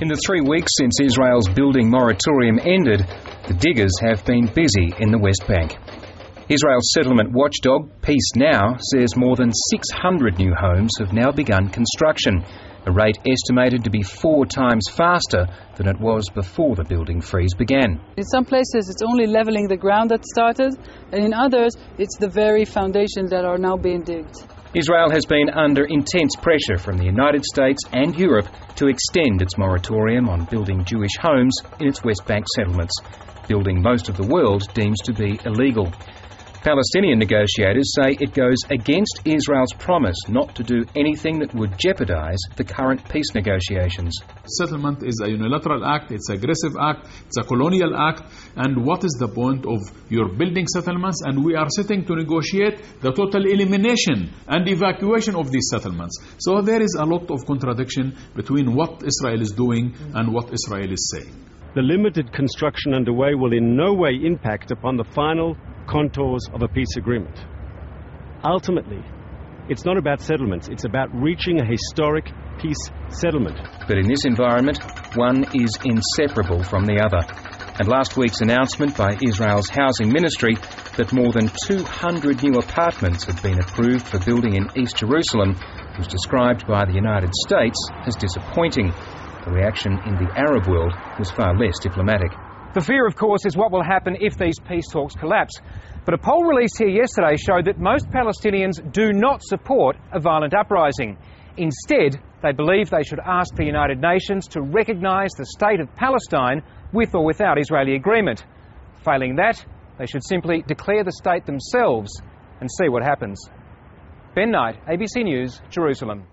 In the 3 weeks since Israel's building moratorium ended, the diggers have been busy in the West Bank. Israel's settlement watchdog, Peace Now, says more than 600 new homes have now begun construction, a rate estimated to be 4 times faster than it was before the building freeze began. In some places it's only levelling the ground that started, and in others it's the very foundations that are now being digged. Israel has been under intense pressure from the United States and Europe to extend its moratorium on building Jewish homes in its West Bank settlements, building most of the world deems to be illegal. Palestinian negotiators say it goes against Israel's promise not to do anything that would jeopardise the current peace negotiations. Settlement is a unilateral act, it's an aggressive act, it's a colonial act, and what is the point of your building settlements? And we are sitting to negotiate the total elimination and evacuation of these settlements. So there is a lot of contradiction between what Israel is doing and what Israel is saying. The limited construction underway will in no way impact upon the final contours of a peace agreement. Ultimately, it's not about settlements, it's about reaching a historic peace settlement. But in this environment, one is inseparable from the other. And last week's announcement by Israel's housing ministry that more than 200 new apartments have been approved for building in East Jerusalem was described by the United States as disappointing. The reaction in the Arab world was far less diplomatic. The fear, of course, is what will happen if these peace talks collapse. But a poll released here yesterday showed that most Palestinians do not support a violent uprising. Instead, they believe they should ask the United Nations to recognise the state of Palestine with or without Israeli agreement. Failing that, they should simply declare the state themselves and see what happens. Ben Knight, ABC News, Jerusalem.